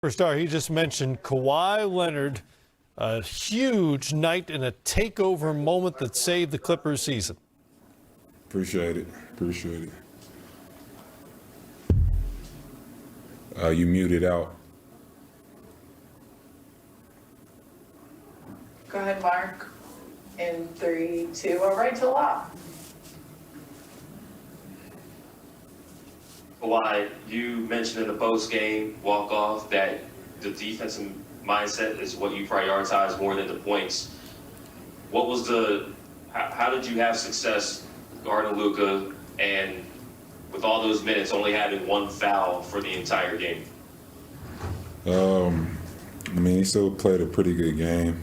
Superstar, he just mentioned Kawhi Leonard, a huge night and a takeover moment that saved the Clippers season. Appreciate it. You muted out. Go ahead, Mark. In 3, 2, all right to lock. Kawhi, you mentioned in the post-game walk-off that the defensive mindset is what you prioritize more than the points. How did you have success guarding Luka and with all those minutes only having one foul for the entire game? He still played a pretty good game.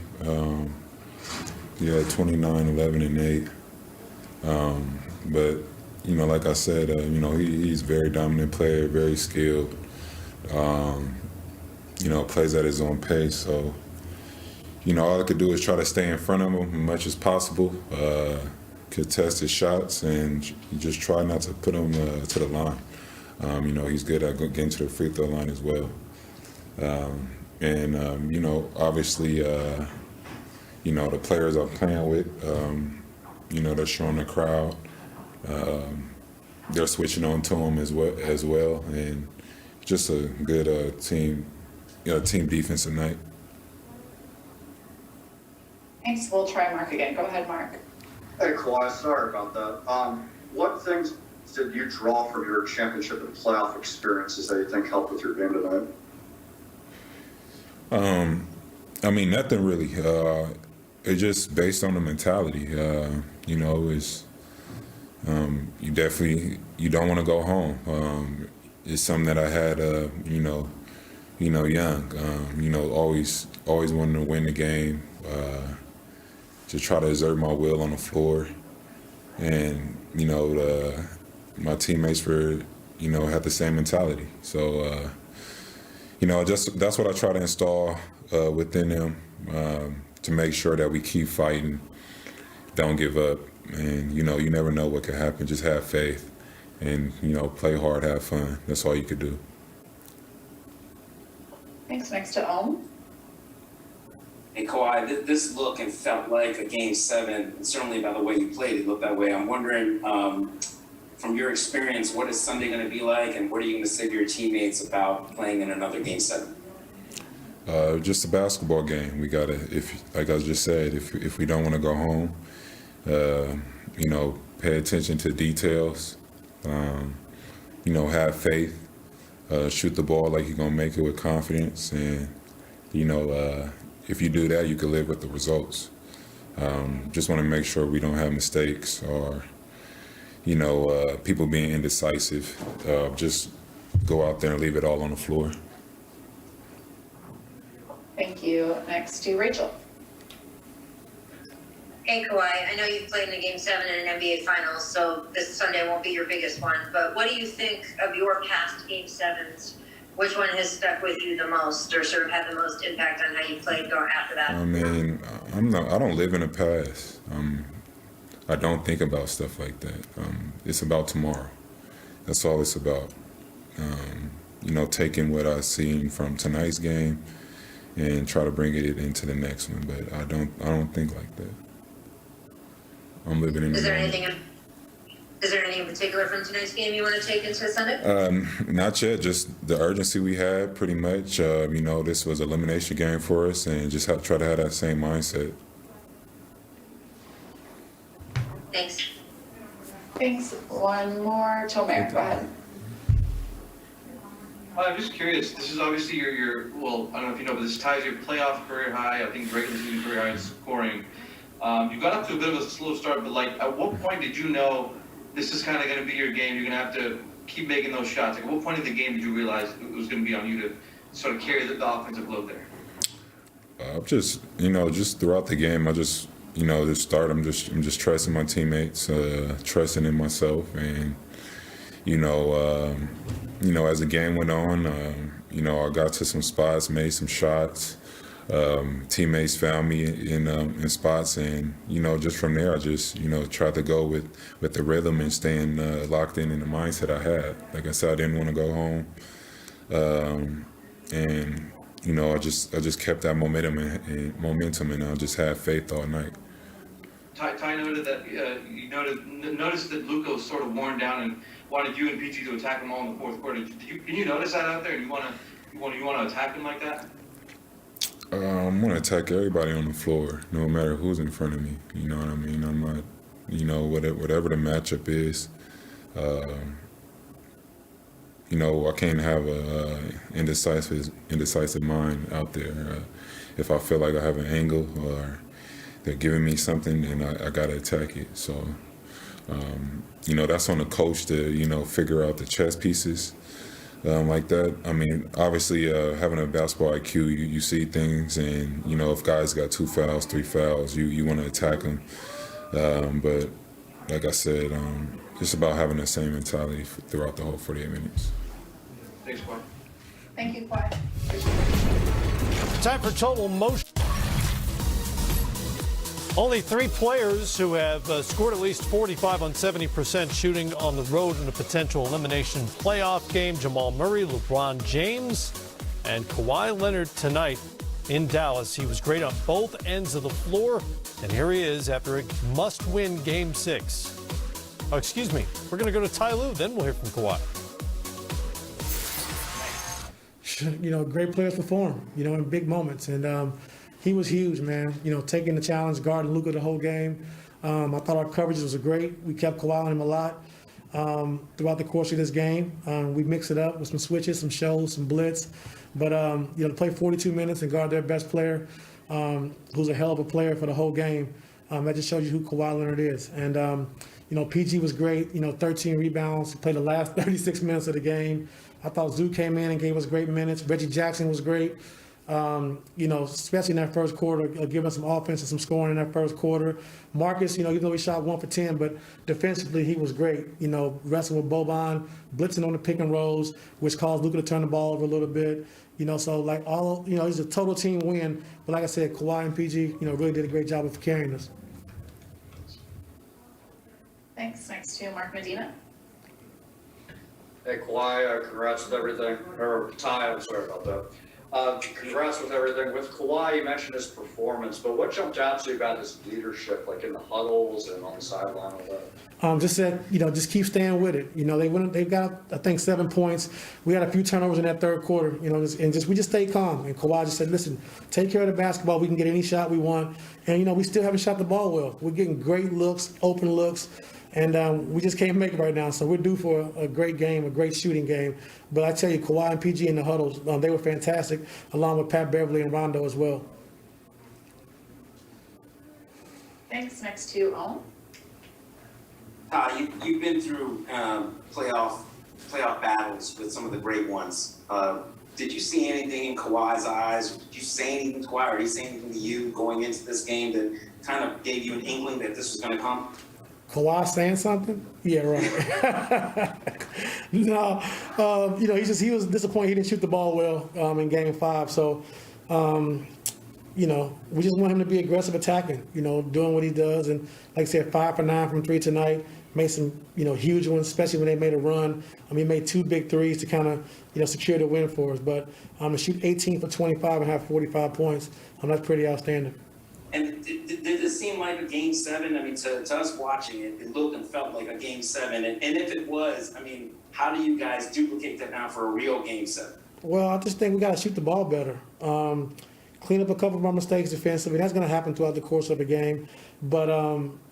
He had 29, 11, and 8. But like I said, he's a very dominant player, very skilled. Plays at his own pace. So, all I could do is try to stay in front of him as much as possible, contest his shots, and just try not to put him to the line. He's good at getting to the free throw line as well. Obviously, the players I'm playing with, they're showing the crowd. They're switching on to him as well, and just a good team defense tonight. Thanks. We'll try Mark again. Go ahead, Mark. Hey, Kawhi, sorry about that. What things did you draw from your championship and playoff experiences that you think helped with your game tonight? Nothing really. It's just based on the mentality. You don't want to go home. It's something that I had, young. Always wanting to win the game. To try to exert my will on the floor, and my teammates had the same mentality. So that's what I try to install within them, to make sure that we keep fighting, don't give up, and you never know what could happen. Just have faith, and play hard, have fun. That's all you could do. Thanks. Next to Ohm. Hey, Kawhi, this looked and felt like a Game 7, and certainly by the way you played, it looked that way. I'm wondering, from your experience, what is Sunday going to be like, and what are you going to say to your teammates about playing in another Game 7? Just a basketball game. We gotta, like I just said, if we don't want to go home, pay attention to details. Have faith. Shoot the ball like you're gonna make it with confidence, and if you do that, you can live with the results. Just want to make sure we don't have mistakes or, people being indecisive. Just go out there and leave it all on the floor. Thank you. Next to Rachel. Hey, Kawhi, I know you've played in a Game 7 in an NBA Finals, so this Sunday won't be your biggest one, but what do you think of your past Game 7s? Which one has stuck with you the most, or sort of had the most impact on how you played going after that? I don't live in the past. I don't think about stuff like that. It's about tomorrow. That's all it's about. Taking what I've seen from tonight's game and try to bring it into the next one. But I don't think like that. I'm living in the moment. Is there anything in particular from tonight's game you want to take into Sunday? Not yet. Just the urgency we had, pretty much. This was an elimination game for us, and just try to have that same mindset. Thanks. Thanks. One more. Tomer, go ahead. I'm just curious. This is obviously your well, I don't know if you know, but this ties your playoff career high. I think regular season career high in scoring. You got up to a bit of a slow start, but at what point did you know this is kind of going to be your game? You're going to have to keep making those shots. At what point in the game did you realize it was going to be on you to sort of carry the offensive load there? Just throughout the game, I just start. I'm just trusting my teammates, trusting in myself, and as the game went on, I got to some spots, made some shots. Teammates found me in spots, and just from there, I just tried to go with the rhythm and staying locked in the mindset I had. Like I said, I didn't want to go home. and you know, I just kept that momentum and I just had faith all night. Ty noted that you noticed that Luka was sort of worn down and wanted you and PG to attack him all in the fourth quarter. Can you notice that out there? And you want to attack him like that? I'm gonna attack everybody on the floor, no matter who's in front of me. You know what I mean? I'm not, you know, whatever the matchup is. You know, I can't have a indecisive mind out there. If I feel like I have an angle or they're giving me something, then I gotta attack it. So, you know, that's on the coach to, you know, figure out the chess pieces like that. I mean, obviously, having a basketball IQ, you see things, and you know, if guys got 2 fouls, 3 fouls, you want to attack them. But like I said, just about having the same mentality throughout the whole 48 minutes. Thanks, Kawhi. Thank you, Kawhi. Time for total motion. Only 3 players who have scored at least 45 on 70% shooting on the road in a potential elimination playoff game. Jamal Murray, LeBron James, and Kawhi Leonard tonight in Dallas. He was great on both ends of the floor, and here he is after a must-win Game 6. Oh, excuse me. We're going to go to Ty Lue, then we'll hear from Kawhi. You know, great players perform, you know, in big moments. And he was huge, man. You know, taking the challenge, guarding Luka the whole game. I thought our coverage was great. We kept Kawhi on him a lot throughout the course of this game. We mixed it up with some switches, some shows, some blitz. But, you know, to play 42 minutes and guard their best player, who's a hell of a player for the whole game, that just shows you who Kawhi Leonard is. And, you know, PG was great, you know, 13 rebounds. He played the last 36 minutes of the game. I thought Zoo came in and gave us great minutes. Reggie Jackson was great, you know, especially in that first quarter, giving us some offense and some scoring in that first quarter. Marcus, you know, even though he shot 1 for 10, but defensively he was great, you know, wrestling with Boban, blitzing on the pick and rolls, which caused Luka to turn the ball over a little bit. You know, so like all, you know, he's a total team win. But like I said, Kawhi and PG, you know, really did a great job of carrying us. Thanks. Next to Mark Medina. Hey, Kawhi, congrats with everything. Or Ty, I'm sorry about that. Congrats with everything. With Kawhi, you mentioned his performance, but what jumped out to you about his leadership, like in the huddles and on the sideline and all that? Just said, you know, just keep staying with it. You know, they've got, I think, 7 points. We had a few turnovers in that third quarter, you know, we just stayed calm. And Kawhi just said, listen, take care of the basketball. We can get any shot we want. And, you know, we still haven't shot the ball well. We're getting great looks, open looks. And we just can't make it right now. So we're due for a great game, a great shooting game. But I tell you, Kawhi and PG in the huddles, they were fantastic, along with Pat Beverly and Rondo as well. Thanks. Next to Owen. You've been through playoff battles with some of the great ones. Did you see anything in Kawhi's eyes? Did you say anything to Kawhi, or did he say anything to you going into this game that kind of gave you an inkling that this was going to come? Kawhi saying something? Yeah, right. No, you know, he was disappointed he didn't shoot the ball well in Game 5. So, you know, we just want him to be aggressive attacking, you know, doing what he does. And like I said, 5 for 9 from 3 tonight. Made some, you know, huge ones, especially when they made a run. He made 2 big threes to kind of, you know, secure the win for us. But to shoot 18 for 25 and have 45 points, that's pretty outstanding. And did this seem like a Game 7? I mean, to us watching it, it looked and felt like a Game 7. And if it was, I mean, how do you guys duplicate that now for a real Game 7? Well, I just think we got to shoot the ball better. Clean up a couple of our mistakes defensively. That's going to happen throughout the course of the game. But,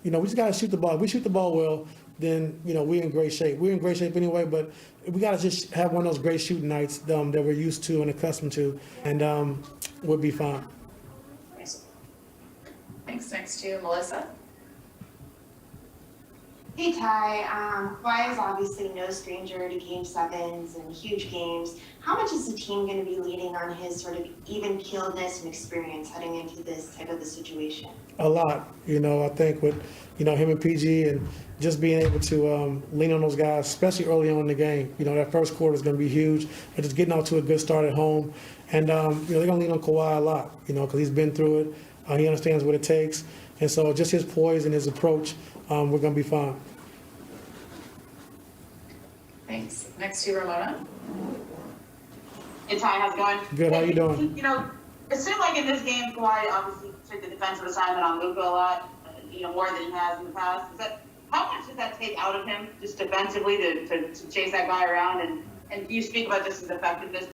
you know, we just got to shoot the ball. If we shoot the ball well, then, you know, we're in great shape. We're in great shape anyway, but we got to just have one of those great shooting nights that we're used to and accustomed to, and we'll be fine. Thanks. Next to Melissa. Hey Ty, Kawhi is obviously no stranger to Game 7s and huge games. How much is the team going to be leaning on his sort of even-keeledness and experience heading into this type of a situation? A lot. You know, I think with, you know, him and PG and just being able to lean on those guys, especially early on in the game. You know, that first quarter is going to be huge. And just getting off to a good start at home. And, you know, they're going to lean on Kawhi a lot, you know, because he's been through it. He understands what it takes. And so just his poise and his approach, we're going to be fine. Thanks. Next to Ramona. Hey Ty, how's it going? Good, how you doing? You know, it seemed like in this game, Kawhi obviously took the defensive assignment on Luka a lot, more than he has in the past. How much does that take out of him, just defensively, to chase that guy around? And can you speak about just his effectiveness